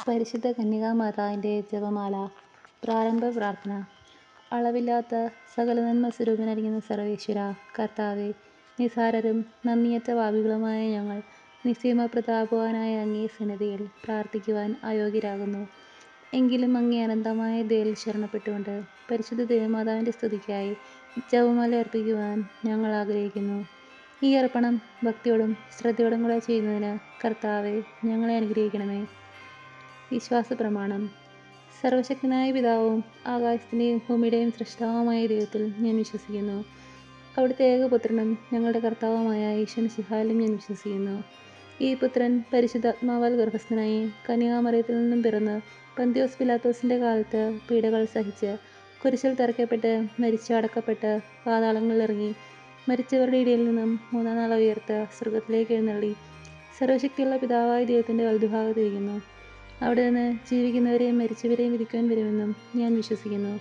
പരിശുദ്ധ കന്യകാമാതാവിൻ്റെ ജപമാല. പ്രാരംഭ പ്രാർത്ഥന. അളവില്ലാത്ത സകല നന്മ സ്വരൂപനായിരിക്കുന്ന സർവേശ്വര കർത്താവേ, നിസാരരും നന്ദിയറ്റ പാപികളുമായ ഞങ്ങൾ നിസ്സീമ പ്രതാപവാനായ അങ്ങേ സന്നിധിയിൽ പ്രാർത്ഥിക്കുവാൻ അയോഗ്യരാകുന്നു. എങ്കിലും അങ്ങേ അനന്തമായ ദയയിൽ ശരണപ്പെട്ടുകൊണ്ട് പരിശുദ്ധ ദേവമാതാവിൻ്റെ സ്തുതിക്കായി ജപമാല അർപ്പിക്കുവാൻ ഞങ്ങൾ ആഗ്രഹിക്കുന്നു. ഈ അർപ്പണം ഭക്തിയോടും ശ്രദ്ധയോടും കൂടെ ചെയ്യുന്നതിന് കർത്താവെ ഞങ്ങളെ അനുഗ്രഹിക്കണമേ. വിശ്വാസ പ്രമാണം. സർവശക്തനായ പിതാവും ആകാശത്തിൻ്റെയും ഭൂമിയുടെയും സൃഷ്ടാവുമായ ദൈവത്തിൽ ഞാൻ വിശ്വസിക്കുന്നു. അവിടുത്തെ ഏകപുത്രനും ഞങ്ങളുടെ കർത്താവുമായ ഈശോമിശിഹായിലും ഞാൻ വിശ്വസിക്കുന്നു. ഈ പുത്രൻ പരിശുദ്ധാത്മാവാൽ ഗർഭസ്ഥനായി കന്യകാമറിയത്തിൽ നിന്നും പിറന്ന് പന്തിയോസ് പിലാത്തോസിൻ്റെ കാലത്ത് പീഡകൾ സഹിച്ച് കുരിശിൽ തറയ്ക്കപ്പെട്ട് മരിച്ച് അടക്കപ്പെട്ട് പാതാളങ്ങളിൽ ഇറങ്ങി മരിച്ചവരുടെ ഇടയിൽ നിന്നും മൂന്നാം നാൾ ഉയർത്ത് സ്വർഗത്തിലേക്ക് എഴുന്നള്ളി സർവശക്തിയുള്ള പിതാവായ ദൈവത്തിൻ്റെ വലതുഭാഗത്തിരിക്കുന്നു. അവിടെ നിന്ന് ജീവിക്കുന്നവരെയും മരിച്ചവരെയും വിധിക്കുവാൻ വരുമെന്നും ഞാൻ വിശ്വസിക്കുന്നു.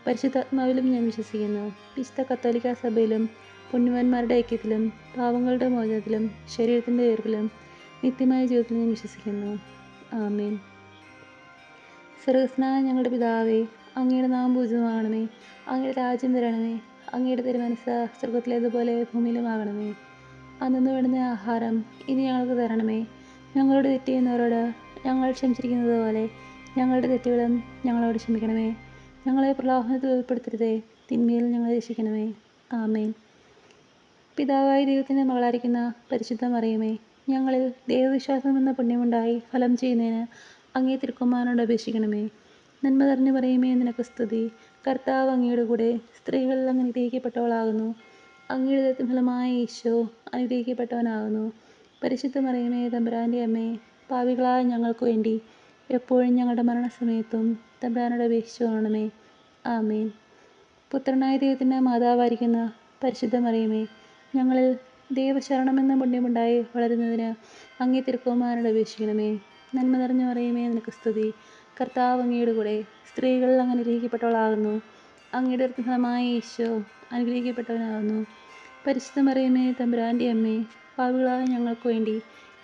പരിശുദ്ധാത്മാവിലും ഞാൻ വിശ്വസിക്കുന്നു. വിശുദ്ധ കത്തോലിക്ക സഭയിലും പുണ്യവാന്മാരുടെ ഐക്യത്തിലും പാവങ്ങളുടെ മോചനത്തിലും ശരീരത്തിൻ്റെ ഉയർപ്പിലും നിത്യമായ ജീവിതത്തിൽ ഞാൻ വിശ്വസിക്കുന്നു. ആമേൻ. സ്വർഗ്ഗസ്ഥനായ ഞങ്ങളുടെ പിതാവേ, അങ്ങയുടെ നാമം പൂജിതമാകണമേ. അങ്ങയുടെ രാജ്യം വരണമേ. അങ്ങയുടെ തിരുമനസ്സ് സ്വർഗത്തിലേതുപോലെ ഭൂമിയിലുമാകണമേ. അന്നു വേണ്ടുന്ന ആഹാരം ഇനി ഞങ്ങൾക്ക് തരണമേ. ഞങ്ങളോട് തെറ്റ് ചെയ്യുന്നവരോട് ഞങ്ങൾ ക്ഷമിച്ചിരിക്കുന്നത് പോലെ ഞങ്ങളുടെ തെറ്റുകളും ഞങ്ങളോട് ക്ഷമിക്കണമേ. ഞങ്ങളെ പ്രലോഭനത്തിൽ ഉൾപ്പെടുത്തരുതേ, തിന്മയിൽ ഞങ്ങളെ രക്ഷിക്കണമേ. ആമേൻ. പിതാവായ ദൈവത്തിൻ്റെ മകളായിരിക്കുന്ന പരിശുദ്ധ മറിയമേ, ഞങ്ങളിൽ ദൈവവിശ്വാസം എന്ന പുണ്യമുണ്ടായി ഫലം ചെയ്യുന്നതിന് അങ്ങേ തിരുക്കുമാരനോട് അപേക്ഷിക്കണമേ. നന്മ നിറഞ്ഞു പറയുമേ, നിനക്ക് സ്തുതി. കർത്താവ് അങ്ങയുടെ കൂടെ സ്ത്രീകളിൽ അങ്ങ് അനുഗ്രഹിക്കപ്പെട്ടവളാകുന്നു. അങ്ങയുടെ ഫലമായ ഈശോ അനുഗ്രഹിക്കപ്പെട്ടവനാകുന്നു. പരിശുദ്ധ മറിയമേ, തമ്പുരാൻ്റെ അമ്മേ, പാപികളായ ഞങ്ങൾക്ക് വേണ്ടി എപ്പോഴും ഞങ്ങളുടെ മരണസമയത്തും തമ്പുരാനോട് അപേക്ഷിച്ചു കൊള്ളണമേ. ആമേൻ. പുത്രനായ ദൈവത്തിൻ്റെ മാതാവായിരിക്കുന്ന പരിശുദ്ധ മറിയമേ, ഞങ്ങളിൽ ദൈവശരണമെന്ന പുണ്യമുണ്ടായി വളരുന്നതിന് അങ്ങേ തിരുക്കുമാരനോട് അപേക്ഷിക്കണമേ. നന്മ നിറഞ്ഞു പറയുമേ, നിനക്ക് സ്തുതി. കർത്താവ് അങ്ങയുടെ കൂടെ സ്ത്രീകളിൽ അങ്ങ് അനുഗ്രഹിക്കപ്പെട്ടവളാകുന്നു. അങ്ങയുടെ ഫലമായ ഈശോ അനുഗ്രഹിക്കപ്പെട്ടവനാകുന്നു. പരിശുദ്ധ മറിയമേ, തമ്പുരാൻ്റെ അമ്മേ, പാപികളായ ഞങ്ങൾക്ക് വേണ്ടി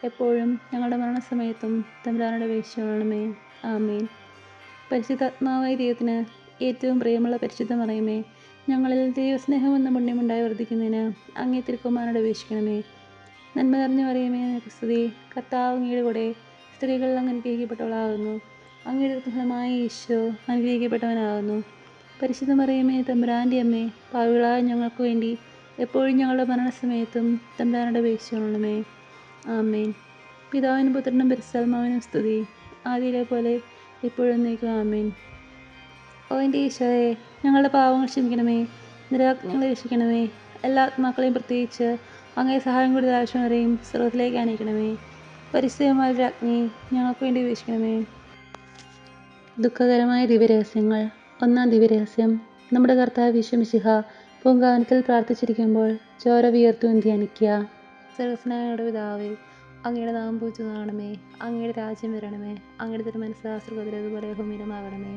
എപ്പോഴും ഞങ്ങളുടെ മരണസമയത്തും തമ്പുരാനോട് അപേക്ഷിച്ചു കൊള്ളണമേ. ആമേൻ. പരിശുദ്ധാത്മാവായ ദൈവത്തിന് ഏറ്റവും പ്രിയമുള്ള പരിശുദ്ധ മറിയമേ, ഞങ്ങളിൽ ദൈവസ്നേഹം എന്ന പുണ്യമുണ്ടായി വർദ്ധിക്കുന്നതിന് അങ്ങേ തിരുക്കുമാരനോട് അപേക്ഷിക്കണമേ. നന്മ നിറഞ്ഞു പറയുമേ, നിനക്ക് സ്തുതി. കർത്താവ് അങ്ങയുടെ കൂടെ സ്ത്രീകളിൽ അങ്ങ് അനുഗ്രഹിക്കപ്പെട്ടവളാകുന്നു. അങ്ങയുടെ ഫലമായ ഈശോ അനുഗ്രഹിക്കപ്പെട്ടവനാകുന്നു. പരിശുദ്ധ മറിയമേ, തമ്പുരാൻ്റെ അമ്മേ, പാപികളായ ഞങ്ങൾക്ക് വേണ്ടി എപ്പോഴും ഞങ്ങളുടെ മരണസമയത്തും തമ്പുരാനോട് അപേക്ഷിച്ചു കൊള്ളണമേ. ആമേൻ. പിതാവിനും പുത്രനും പരിശുദ്ധാത്മാവിനും സ്തുതി, ആദിയിലെ പോലെ ഇപ്പോഴും എന്നേക്കും. ആമേൻ. ഓ എൻ്റെ ഈശോയെ, ഞങ്ങളുടെ പാവങ്ങൾ ക്ഷമിക്കണമേ. നിരാജ്ഞങ്ങളെ രക്ഷിക്കണമേ. എല്ലാ ആത്മാക്കളെയും പ്രത്യേകിച്ച് അങ്ങേ സഹായം കൂടുതൽ ആവശ്യമുള്ളവരെയും സ്വർഗ്ഗത്തിലേക്ക് അനയിക്കണമേ. പരിശുദ്ധമായ രാജ്ഞി, ഞങ്ങൾക്ക് വേണ്ടി ഉപേക്ഷിക്കണമേ. ദുഃഖകരമായ ദിവ്യരഹസ്യങ്ങൾ. ഒന്നാം ദിവ്യരഹസ്യം. നമ്മുടെ കർത്താവ് ഈശോമിശിഹ പൂങ്കാവനത്തിൽ പ്രാർത്ഥിച്ചിരിക്കുമ്പോൾ ചോര വിയർത്തു ധ്യാനിക്കുക. സ്വർഗ്ഗസ്ഥനായ പിതാവേ, അങ്ങയുടെ നാമം പൂജിതമാകണമേ. അങ്ങയുടെ രാജ്യം വരണമേ. അങ്ങയുടെ തിരുമനസ്സ് സ്വർഗ്ഗത്തിലേതുപോലെ ഭൂമിയിലുമാകണമേ.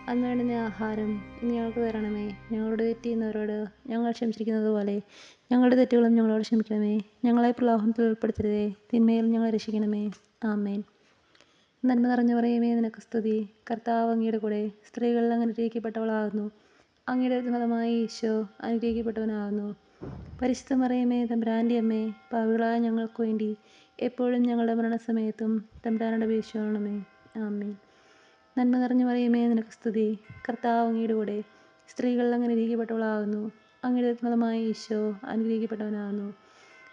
അന്ന് വേണ്ടുന്ന ആഹാരം ഇനി ഞങ്ങൾക്ക് തരണമേ. ഞങ്ങളോട് തെറ്റ് ചെയ്യുന്നവരോട് ഞങ്ങൾ ക്ഷമിച്ചിരിക്കുന്നത് പോലെ ഞങ്ങളുടെ തെറ്റുകളും ഞങ്ങളോട് ക്ഷമിക്കണമേ. ഞങ്ങളെ പ്രലോഭനത്തിൽ ഉൾപ്പെടുത്തരുതേ, തിന്മയിൽ ഞങ്ങളെ രക്ഷിക്കണമേ. ആമേൻ. നന്മ നിറഞ്ഞു പറയുമേ, നിനക്ക് സ്തുതി. കർത്താവ് അങ്ങയുടെ കൂടെ സ്ത്രീകളിൽ അങ്ങ് അനുഗ്രഹിക്കപ്പെട്ടവളാകുന്നു. അങ്ങയുടെ ഫലമായ ഈശോ അനുഗ്രഹിക്കപ്പെട്ടവനാകുന്നു. പരിശുദ്ധ മറിയമേ, തമ്പുരാൻ്റെ അമ്മേ, പാപികളായ ഞങ്ങൾക്ക് വേണ്ടി എപ്പോഴും ഞങ്ങളുടെ മരണസമയത്തും തമ്പുരാനോട് അപേക്ഷിച്ചു കൊള്ളണമേ. ആമേൻ. നന്മ നിറഞ്ഞു പറയുമേ, നിനക്ക് സ്തുതി. കർത്താവ് അങ്ങയുടെ കൂടെ സ്ത്രീകളിൽ അങ്ങ് അനുഗ്രഹിക്കപ്പെട്ടവളാകുന്നു. അങ്ങയുടെ ഫലമായ ഈശോ അനുഗ്രഹിക്കപ്പെട്ടവനാകുന്നു.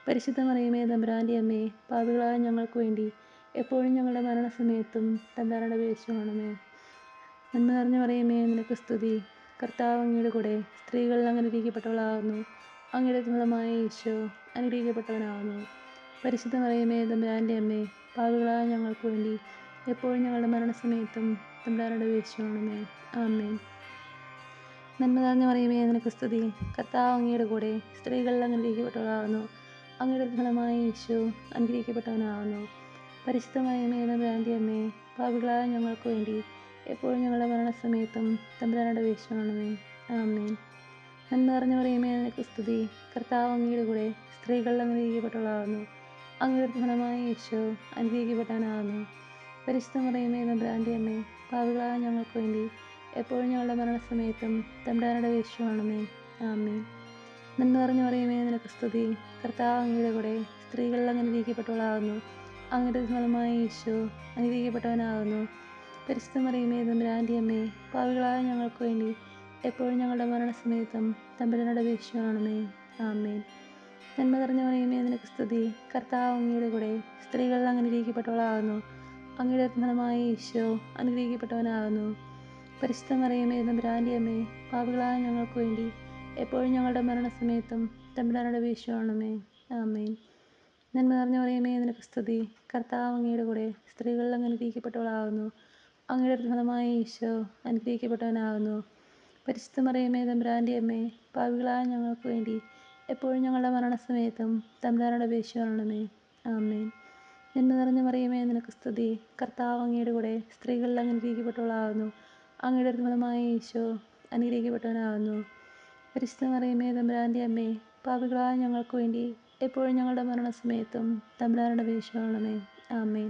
പരിശുദ്ധ മറിയമേ, തമ്പുരാൻ്റെ അമ്മേ, പാപികളായ ഞങ്ങൾക്ക് വേണ്ടി എപ്പോഴും ഞങ്ങളുടെ മരണസമയത്തും തമ്പുരാനോട് അപേക്ഷിച്ചു കൊള്ളണമേ. നന്മ നിറഞ്ഞു പറയുമേ, നിനക്ക് സ്തുതി. കർത്താവ് അങ്ങയുടെ കൂടെ സ്ത്രീകളിൽ അങ്ങ് അനുഗ്രഹിക്കപ്പെട്ടവളാകുന്നു. അങ്ങയുടെ ഫലമായ ഈശോ അനുഗ്രഹിക്കപ്പെട്ടവനാകുന്നു. പരിശുദ്ധ മറിയമേ, തമ്പുരാൻ്റെ അമ്മേ, പാപികളായ ഞങ്ങൾക്ക് വേണ്ടി എപ്പോഴും ഞങ്ങളുടെ മരണസമയത്തും തമ്പുരാനോട് അപേക്ഷിച്ചു കൊള്ളണമേ. ആമേൻ. നന്മ നിറഞ്ഞു പറയുമേ, നിനക്ക് സ്തുതി. കർത്താവ് അങ്ങയുടെ കൂടെ സ്ത്രീകളിൽ അങ്ങ് അനുഗ്രഹിക്കപ്പെട്ടവളാകുന്നു. അങ്ങയുടെ ഫലമായ ഈശോ അനുഗ്രഹിക്കപ്പെട്ടവനാകുന്നു. പരിശുദ്ധ മറിയമേ, തമ്പുരാൻ്റെ അമ്മേ, പാപികളായ ഞങ്ങൾക്ക് വേണ്ടി എപ്പോഴും ഞങ്ങളുടെ മരണസമയത്തും തമ്പുരാനോട് അപേക്ഷിച്ചു കൊള്ളണമേ. ആമേൻ. നന്മ നിറഞ്ഞു പറയുമേ, നിനക്ക് സ്തുതി. കർത്താവ് അങ്ങയുടെ കൂടെ സ്ത്രീകളിൽ അങ്ങ് അനുഗ്രഹിക്കപ്പെട്ടവളാകുന്നു. അങ്ങയുടെ ഫലമായ ഈശോ അനുഗ്രഹിക്കപ്പെട്ടവനാകുന്നു. പരിശുദ്ധ മറിയമേ തമ്പുരാൻ്റെ അമ്മേ, പാപികളായ ഞങ്ങൾക്ക് വേണ്ടി എപ്പോഴും ഞങ്ങളുടെ മരണസമയത്തും തമ്പുരാനോട് അപേക്ഷിച്ചുകൊള്ളണമേ. ആമേൻ. നന്മ നിറഞ്ഞ മറിയമേ, നിനക്ക് സ്തുതി. കർത്താവ് അങ്ങയുടെ കൂടെ സ്ത്രീകളിൽ അങ്ങ് അനുഗ്രഹിക്കപ്പെട്ടവളാകുന്നു. അങ്ങയുടെ ഫലമായ ഈശോ അനുഗ്രഹിക്കപ്പെട്ടവനാകുന്നു. പരിശുദ്ധ മറിയമേ തമ്പുരാൻ്റെ അമ്മേ, പാപികളായ ഞങ്ങൾക്ക് വേണ്ടി എപ്പോഴും ഞങ്ങളുടെ മരണസമയത്തും തമ്പുരാനോട് അപേക്ഷിച്ചുകൊള്ളണമേ. ആമേൻ. നന്മ നിറഞ്ഞ മറിയമേ, നിനക്ക് സ്തുതി. കർത്താവ് അങ്ങയുടെ കൂടെ സ്ത്രീകളിൽ അങ്ങ് അനുഗ്രഹിക്കപ്പെട്ടവളാകുന്നു. അങ്ങയുടെ ഫലമായ ഈശോ അനുഗ്രഹിക്കപ്പെട്ടവനാകുന്നു. പരിശുദ്ധ മറിയമേ തമ്പുരാൻ്റെ അമ്മേ, പാപികളായ ഞങ്ങൾക്ക് വേണ്ടി എപ്പോഴും ഞങ്ങളുടെ മരണസമയത്തും തമ്പുരാനോട് അപേക്ഷിച്ചുകൊള്ളണമേ. ആമേൻ. നന്മ നിറഞ്ഞ മറിയമേ, നിനക്ക് സ്തുതി. കർത്താവ് അങ്ങയുടെ കൂടെ സ്ത്രീകളിൽ അങ്ങ് അനുഗ്രഹിക്കപ്പെട്ടവളാകുന്നു. അങ്ങയുടെ ഫലമായ ഈശോ അനുഗ്രഹിക്കപ്പെട്ടവനാകുന്നു. പരിശുദ്ധ മറിയമേ തമ്പുരാൻ്റെ അമ്മേ, പാപികളായ ഞങ്ങൾക്ക് വേണ്ടി എപ്പോഴും ഞങ്ങളുടെ മരണസമയത്തും തമ്പുരാനോട് അപേക്ഷിച്ചുകൊള്ളണമേ. ആമേൻ. നന്മ നിറഞ്ഞ മറിയമേ, നിനക്ക് സ്തുതി. കർത്താവ് അങ്ങയുടെ കൂടെ സ്ത്രീകളിൽ അങ്ങ് അനുഗ്രഹിക്കപ്പെട്ടവളാകുന്നു. അങ്ങയുടെ ഫലമായ ഈശോ അനുഗ്രഹിക്കപ്പെട്ടവനാകുന്നു. പരിശുദ്ധ മറിയമേ തമ്പുരാൻ്റെ അമ്മേ, പാപികളായ ഞങ്ങൾക്ക് വേണ്ടി എപ്പോഴും ഞങ്ങളുടെ മരണസമയത്തും തമ്പുരാനോട് അപേക്ഷിച്ചുകൊള്ളണമേ. ആമേൻ.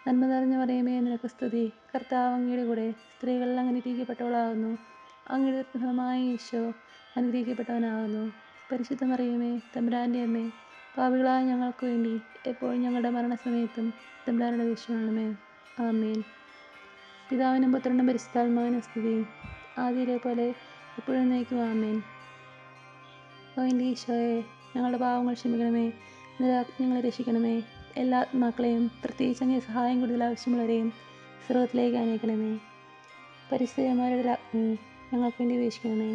നന്മ നിറഞ്ഞ മറിയമേ, നിനക്ക് സ്തുതി. കർത്താവ് അങ്ങയുടെ കൂടെ സ്ത്രീകളിൽ അങ്ങ് അനുഗ്രഹിക്കപ്പെട്ടവളാകുന്നു. അങ്ങയുടെ ഫലമായ ഈശോ അനുഗ്രഹിക്കപ്പെട്ടവനാകുന്നു. പരിശുദ്ധ മറിയമേ തമ്പുരാൻ്റെ അമ്മേ, പാപികളായ ഞങ്ങൾക്ക് വേണ്ടി എപ്പോഴും ഞങ്ങളുടെ മരണസമയത്തും തമ്പുരാനോട് അപേക്ഷിച്ചുകൊള്ളണമേ. ആമേൻ. പിതാവിനും പുത്രനും പരിശുദ്ധാത്മാവിനും സ്തുതി. ആദിയിലെ പോലെ എപ്പോഴും നയിക്കും. ആമേൻ. ഓ എൻ്റെ ഈശോയെ, ഞങ്ങളുടെ പാവങ്ങൾ ക്ഷമിക്കണമേ. ഞങ്ങളെ രക്ഷിക്കണമേ. എല്ലാ ആത്മാക്കളെയും, പ്രത്യേകിച്ച് അങ്ങേ സഹായം കൂടുതൽ ആവശ്യമുള്ളവരെയും സ്വർഗ്ഗത്തിലേക്ക് അനയിക്കണമേ. പരിസ്ഥിതിമാരുടെ രാജ്ഞി, ഞങ്ങൾക്ക് വേണ്ടി അപേക്ഷിക്കണമേ.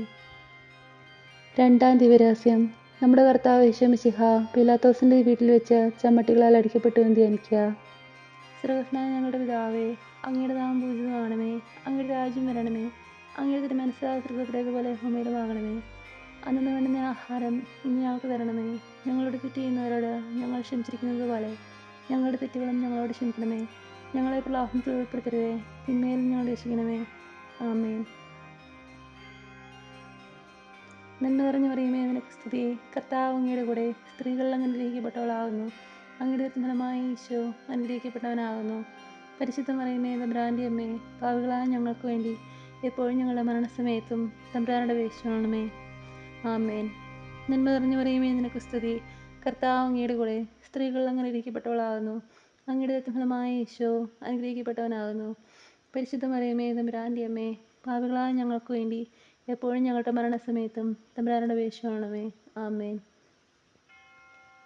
രണ്ടാം ദിവ്യരഹസ്യം. നമ്മുടെ കർത്താവ് യേശു മിശിഹ പീലാത്തോസിൻ്റെ വീട്ടിൽ വെച്ച് ചമ്മട്ടികളാൽ അടിക്കപ്പെട്ടു എന്ന് ധ്യാനിക്കുക. സ്വർഗ്ഗസ്ഥനായ ഞങ്ങളുടെ പിതാവേ, അങ്ങയുടെ നാമം പൂജിതമാകണമേ. അങ്ങയുടെ രാജ്യം വരണമേ. അങ്ങയുടെ തിരുമനസ്സ് സ്വർഗ്ഗത്തിലേതുപോലെ ഭൂമിയിലുമാകണമേ. അന്നു വേണ്ടുന്ന ആഹാരം ഇന്ന് ഞങ്ങൾക്ക് തരണമേ. ഞങ്ങളോട് തെറ്റ് ചെയ്യുന്നവരോട് ഞങ്ങൾ ക്ഷമിച്ചിരിക്കുന്നത് പോലെ ഞങ്ങളുടെ തെറ്റുകളും ഞങ്ങളോട് ക്ഷമിക്കണമേ. ഞങ്ങളെ പ്രലോഭനത്തിൽ ഉൾപ്പെടുത്തരുതേ, തിന്മയിൽ ഞങ്ങൾ രക്ഷിക്കണമേ. ആമേൻ. നന്മ നിറഞ്ഞ മറിയമേ, നിനക്ക് സ്തുതി. കർത്താവ് അങ്ങയുടെ കൂടെ സ്ത്രീകളിൽ അങ്ങ് അനുഗ്രഹിക്കപ്പെട്ടവളാകുന്നു. അങ്ങയുടെ ഫലമായ ഈശോ അനുഗ്രഹിക്കപ്പെട്ടവനാകുന്നു. പരിശുദ്ധ മറിയമേ തമ്പുരാൻ്റെ അമ്മേ, പാപികളായ ഞങ്ങൾക്ക് വേണ്ടി എപ്പോഴും ഞങ്ങളുടെ മരണസമയത്തും തമ്പുരാനോട് അപേക്ഷിച്ചുകൊള്ളണമേ. ആമേൻ. നന്മ നിറഞ്ഞ മറിയമേ, നിനക്ക് സ്തുതി. കർത്താവ് അങ്ങയുടെ കൂടെ സ്ത്രീകളിൽ അങ്ങ് അനുഗ്രഹിക്കപ്പെട്ടവളാകുന്നു. അങ്ങയുടെ ഫലമായ ഈശോ അനുഗ്രഹിക്കപ്പെട്ടവനാകുന്നു. പരിശുദ്ധ മറിയമേ തമ്പുരാൻ്റെ അമ്മേ, പാപികളായ ഞങ്ങൾക്ക് വേണ്ടി എപ്പോഴും ഞങ്ങളുടെ മരണസമയത്തും തമ്പുരാനോട് അപേക്ഷിച്ചുകൊള്ളണമേ. ആമേൻ.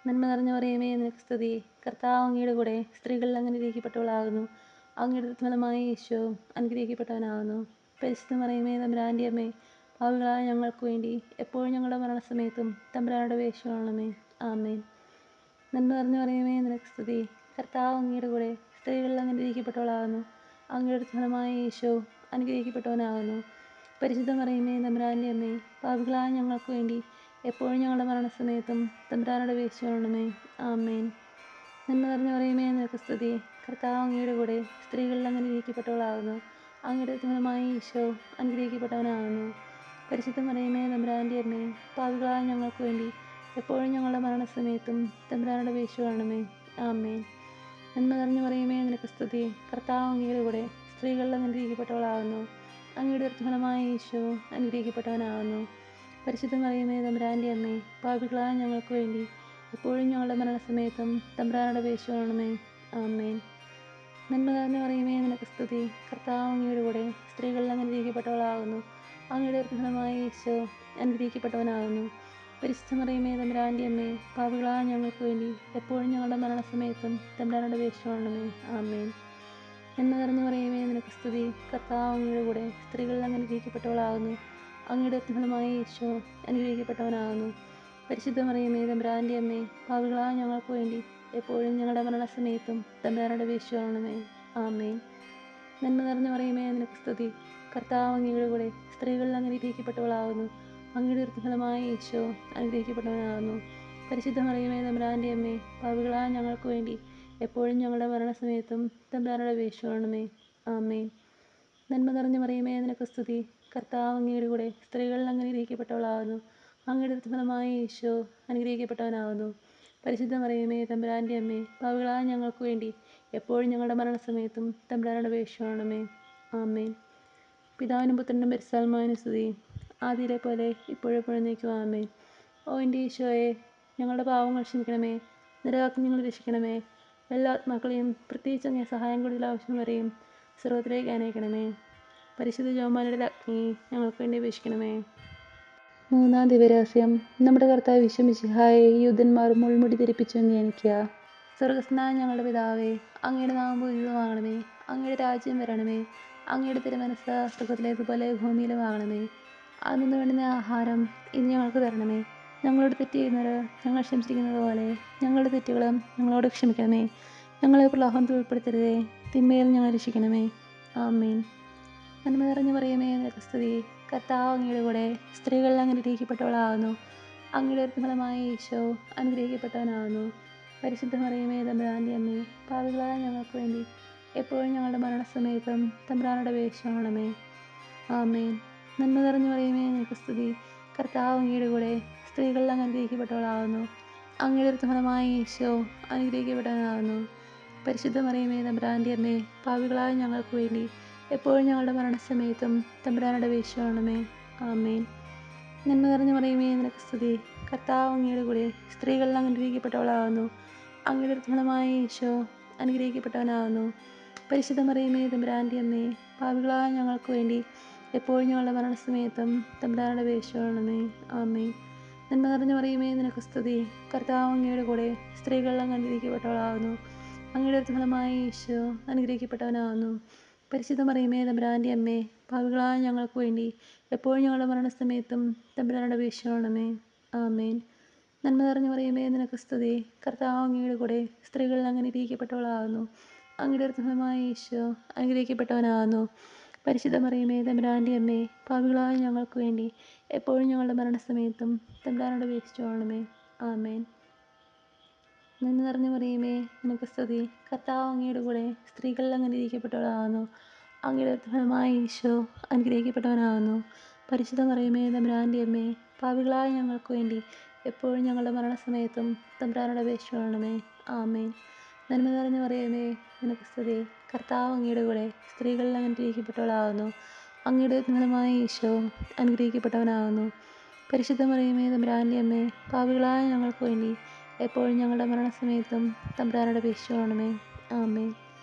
നന്മ നിറഞ്ഞ മറിയമേ, നിനക്ക് സ്തുതി. കർത്താവ് അങ്ങയുടെ കൂടെ സ്ത്രീകളിൽ അങ്ങ് അനുഗ്രഹിക്കപ്പെട്ടവളാകുന്നു. അങ്ങയുടെ ഫലമായ ഈശോ അനുഗ്രഹിക്കപ്പെട്ടവനാകുന്നു. പരിശുദ്ധ മറിയമേ തമ്പുരാൻ്റെ അമ്മേ, പാപികളായ ഞങ്ങൾക്ക് വേണ്ടി എപ്പോഴും ഞങ്ങളുടെ മരണസമയത്തും തമ്പുരാനോട് അപേക്ഷിച്ചുകൊള്ളണമേ. ആമേൻ. നന്മ നിറഞ്ഞ മറിയമേ, നിനക്ക് സ്തുതി. കർത്താവ് അങ്ങയുടെ കൂടെ സ്ത്രീകളിൽ അങ്ങ് അനുഗ്രഹിക്കപ്പെട്ടവളാകുന്നു. അങ്ങയുടെ ഫലമായ ഈശോ അനുഗ്രഹിക്കപ്പെട്ടവനാകുന്നു. പരിശുദ്ധ മറിയമേ തമ്പുരാൻ്റെ അമ്മേ, പാപികളായ ഞങ്ങൾക്ക് വേണ്ടി എപ്പോഴും ഞങ്ങളുടെ മരണസമയത്തും തമ്പുരാനോട് അപേക്ഷിച്ചുകൊള്ളണമേ. ആമേൻ. നന്മ നിറഞ്ഞ മറിയമേ, നിനക്ക് സ്തുതി. കർത്താവ് അങ്ങയുടെ കൂടെ സ്ത്രീകളിൽ അങ്ങ് അനുഗ്രഹിക്കപ്പെട്ടവളാകുന്നു. അങ്ങയുടെ ഫലമായ ഈശോ അനുഗ്രഹിക്കപ്പെട്ടവനാകുന്നു. പരിശുദ്ധ മറിയമേ തമ്പുരാൻ്റെ അമ്മേ, പാപികളായ ഞങ്ങൾക്ക് വേണ്ടി എപ്പോഴും ഞങ്ങളുടെ മരണസമയത്തും തമ്പുരാനോട് അപേക്ഷിച്ചുകൊള്ളണമേ. ആമേൻ. നന്മ നിറഞ്ഞ മറിയമേ, നിനക്ക് സ്തുതി. കർത്താവ് അങ്ങയുടെ കൂടെ സ്ത്രീകളിൽ അങ്ങ് അനുഗ്രഹിക്കപ്പെട്ടവളാകുന്നു. അങ്ങയുടെ ഫലമായ ഈശോ അനുഗ്രഹിക്കപ്പെട്ടവനാകുന്നു. പരിശുദ്ധ മറിയമേ തമ്പുരാൻ്റെ അമ്മേ, പാപികളായ ഞങ്ങൾക്ക് വേണ്ടി എപ്പോഴും ഞങ്ങളുടെ മരണസമയത്തും തമ്പുരാനോട് അപേക്ഷിച്ചുകൊള്ളണമേ. ആമേൻ. നന്മ നിറഞ്ഞ മറിയമേ, നിനക്ക് സ്തുതി. കർത്താവ് അങ്ങയുടെ കൂടെ സ്ത്രീകളിൽ അങ്ങ് അനുഗ്രഹിക്കപ്പെട്ടവളാകുന്നു. അങ്ങയുടെ ഫലമായ ഈശോ അനുഗ്രഹിക്കപ്പെട്ടവനാകുന്നു. പരിശുദ്ധ മറിയമേ തമ്പുരാൻ്റെ അമ്മേ, പാപികളായ ഞങ്ങൾക്ക് വേണ്ടി എപ്പോഴും ഞങ്ങളുടെ മരണസമയത്തും തമ്പുരാനോട് അപേക്ഷിച്ചുകൊള്ളണമേ. ആമേൻ. നന്മ നിറഞ്ഞ മറിയമേ, നിനക്ക് സ്തുതി. കർത്താവ് അങ്ങയുടെ കൂടെ സ്ത്രീകളിൽ അങ്ങ് അനുഗ്രഹിക്കപ്പെട്ടവളാകുന്നു. അങ്ങയുടെ ഫലമായ ഈശോ അനുഗ്രഹിക്കപ്പെട്ടവനാകുന്നു. പരിശുദ്ധ മറിയമേ തമ്പുരാൻ്റെ അമ്മേ, പാപികളായ ഞങ്ങൾക്ക് വേണ്ടി എപ്പോഴും ഞങ്ങളുടെ മരണസമയത്തും തമ്പുരാനോട് അപേക്ഷിച്ചുകൊള്ളണമേ. ആമേൻ. നന്മ നിറഞ്ഞ മറിയമേ, നിനക്ക് സ്തുതി. കർത്താവ് അങ്ങയുടെ കൂടെ സ്ത്രീകളിൽ അങ്ങ് അനുഗ്രഹിക്കപ്പെട്ടവളാകുന്നു. അങ്ങയുടെ ഫലമായ ഈശോ അനുഗ്രഹിക്കപ്പെട്ടവനാകുന്നു. പരിശുദ്ധ മറിയമേ തമ്പുരാൻ്റെ അമ്മേ, പാപികളായ ഞങ്ങൾക്ക് വേണ്ടി എപ്പോഴും ഞങ്ങളുടെ മരണസമയത്തും തമ്പുരാനോട് അപേക്ഷിച്ചുകൊള്ളണമേ. ആമേൻ. നന്മ നിറഞ്ഞ മറിയമേ, നിനക്ക് സ്തുതി. കർത്താവ് അങ്ങയുടെ കൂടെ സ്ത്രീകളിൽ അങ്ങ് അനുഗ്രഹിക്കപ്പെട്ടവളാകുന്നു. അങ്ങയുടെ ഫലമായ ഈശോ അനുഗ്രഹിക്കപ്പെട്ടവനാകുന്നു. പരിശുദ്ധ മറിയമേ തമ്പുരാൻ്റെ അമ്മേ, പാപികളായ ഞങ്ങൾക്ക് വേണ്ടി എപ്പോഴും ഞങ്ങളുടെ മരണസമയത്തും തമ്പുരാനോട് അപേക്ഷിക്കണമേ. ആമേൻ. പിതാവിനും പുത്രനും പരിശുദ്ധാത്മാവിനും സ്തുതി. ആദിയിലെ പോലെ ഇപ്പോഴെപ്പോഴും നീക്കും. ആമേൻ. ഓ എൻ്റെ ഈശോയെ, ഞങ്ങളുടെ പാവങ്ങൾ ക്ഷമിക്കണമേ. നിരയാക്കി ഞങ്ങൾ രക്ഷിക്കണമേ. എല്ലാ ആത്മാക്കളെയും പ്രത്യേകിച്ച് അങ്ങേ സഹായം കൂടുതൽ ആവശ്യം വരെയും സ്വർഗ്ഗത്തിലേക്ക് അനയിക്കണമേ. പരിശുദ്ധ ജോമാനയുടെ അഗ്നി ഞങ്ങൾക്ക് വേണ്ടി അപേക്ഷിക്കണമേ. മൂന്നാം ദിവരഹസ്യം. നമ്മുടെ കർത്താവ് ഈശോ മിശിഹായെ യൂദന്മാർ മുൾമുടി ധരിപ്പിച്ചു എന്ന് ധ്യാനിക്കുക. സ്വർഗ്ഗസ്ഥനായ ഞങ്ങളുടെ പിതാവേ, അങ്ങയുടെ നാമം പൂജിതമാകണമേ. അങ്ങയുടെ രാജ്യം വരണമേ. അങ്ങയുടെ തിരുമനസ്സ് സ്വർഗ്ഗത്തിലേതുപോലെ ഭൂമിയിലുമാകണമേ. അന്നു വേണ്ടുന്ന ആഹാരം ഇന്ന് ഞങ്ങൾക്ക് തരണമേ. ഞങ്ങളോട് തെറ്റ് ചെയ്യുന്നവർ ഞങ്ങൾ ക്ഷമിച്ചിരിക്കുന്നത് പോലെ ഞങ്ങളുടെ തെറ്റുകളും ഞങ്ങളോട് ക്ഷമിക്കണമേ. ഞങ്ങളെ പ്രലോഭനത്തിൽ ഉൾപ്പെടുത്തരുതേ, തിന്മയിൽ ഞങ്ങൾ രക്ഷിക്കണമേ. ആമേൻ. നന്മ നിറഞ്ഞു പറയുമേ നിനക്ക് സ്തുതി. കർത്താവ് അങ്ങയുടെ കൂടെ സ്ത്രീകളിൽ അനുഗ്രഹിക്കപ്പെട്ടവളാകുന്നു. അങ്ങയുടെ ഫലമായ ഈശോ അനുഗ്രഹിക്കപ്പെട്ടവനാകുന്നു. പരിശുദ്ധ മറിയമേ തമ്പുരാൻ്റെ അമ്മേ, പാപികളായ ഞങ്ങൾക്ക് വേണ്ടി എപ്പോഴും ഞങ്ങളുടെ മരണസമയത്തും തമ്പുരാനോട് അപേക്ഷിക്കണമേ. ആമേൻ. നന്മ നിറഞ്ഞു പറയുമേ നിനക്ക് സ്തുതി. കർത്താവ് അങ്ങയുടെ കൂടെ സ്ത്രീകളിൽ അനുഗ്രഹിക്കപ്പെട്ടവളാകുന്നു. അങ്ങയുടെ ഫലമായ ഈശോ അനുഗ്രഹിക്കപ്പെട്ടവനാകുന്നു. പരിശുദ്ധ മറിയമേ തമ്പുരാൻ്റെ അമ്മേ, പാപികളായ ഞങ്ങൾക്ക് വേണ്ടി എപ്പോഴും ഞങ്ങളുടെ മരണസമയത്തും തമ്പുരാനോട് അപേക്ഷിക്കണമേ. ആമേൻ. നന്മ നിറഞ്ഞു പറയുമേ നിനക്ക് സ്തുതി. കർത്താവ് അങ്ങയുടെ കൂടെ സ്ത്രീകളിൽ അനുഗ്രഹിക്കപ്പെട്ടവളാകുന്നു. അങ്ങയുടെ ഫലമായ ഈശോ അനുഗ്രഹിക്കപ്പെട്ടവനാകുന്നു. പരിശുദ്ധ മറിയമേ തമ്പുരാൻ്റെ അമ്മേ, പാപികളായ ഞങ്ങൾക്ക് വേണ്ടി എപ്പോഴും ഞങ്ങളുടെ മരണസമയത്തും തമ്പുരാനോട് അപേക്ഷിക്കണമേ. ആമേൻ. നന്മ നിറഞ്ഞു പറയുമേ നിനക്ക് സ്തുതി. കർത്താവ് അങ്ങയുടെ കൂടെ സ്ത്രീകളിൽ അനുഗ്രഹിക്കപ്പെട്ടവളാകുന്നു. അങ്ങയുടെ ഫലമായ ഈശോ അനുഗ്രഹിക്കപ്പെട്ടവനാകുന്നു. പരിശുദ്ധ മറിയമേ തമ്പുരാൻ്റെ അമ്മേ, പാപികളായ ഞങ്ങൾക്ക് വേണ്ടി എപ്പോഴും ഞങ്ങളുടെ മരണസമയത്തും തമ്പുരാനോട് അപേക്ഷിക്കണമേ. ആമേൻ. നന്മ നിറഞ്ഞു പറയുമേ നിനക്ക് സ്തുതി. കർത്താവ് അങ്ങയുടെ കൂടെ സ്ത്രീകളിൽ അനുഗ്രഹിക്കപ്പെട്ടവളാകുന്നു. അങ്ങയുടെ ഫലമായ ഈശോ അനുഗ്രഹിക്കപ്പെട്ടവനാകുന്നു. പരിശുദ്ധ മറിയമേ തമ്പുരാൻ്റെ അമ്മേ, പാപികളായ ഞങ്ങൾക്ക് വേണ്ടി എപ്പോഴും ഞങ്ങളുടെ മരണസമയത്തും തമ്പുരാനോട് അപേക്ഷിക്കണമേ. ആമേൻ. നന്മ നിറഞ്ഞു പറയുമേ നിനക്ക് സ്തുതി. കർത്താവ് അങ്ങയുടെ കൂടെ സ്ത്രീകളിൽ അനുഗ്രഹിക്കപ്പെട്ടവളാകുന്നു. അങ്ങയുടെ ഫലമായ ഈശോ അനുഗ്രഹിക്കപ്പെട്ടവനാകുന്നു. പരിശുദ്ധ മറിയമേ തമ്പുരാൻ്റെ അമ്മേ, പാപികളായ ഞങ്ങൾക്ക് വേണ്ടി എപ്പോഴും ഞങ്ങളുടെ മരണസമയത്തും തമ്പുരാനോട് അപേക്ഷിക്കണമേ. ആമേൻ. നന്മ നിറഞ്ഞു പറയുമേ നിനക്ക് സ്തുതി. കർത്താവ് അങ്ങയുടെ കൂടെ സ്ത്രീകളിൽ അനുഗ്രഹിക്കപ്പെട്ടവളാകുന്നു. അങ്ങയുടെ ഫലമായ ഈശോ അനുഗ്രഹിക്കപ്പെട്ടവനാകുന്നു. പരിശുദ്ധ മറിയമേ തമ്പുരാൻ്റെ അമ്മേ, പാപികളായ ഞങ്ങൾക്ക് വേണ്ടി എപ്പോഴും ഞങ്ങളുടെ മരണസമയത്തും തമ്പുരാനോട് അപേക്ഷിക്കണമേ. ആമേൻ.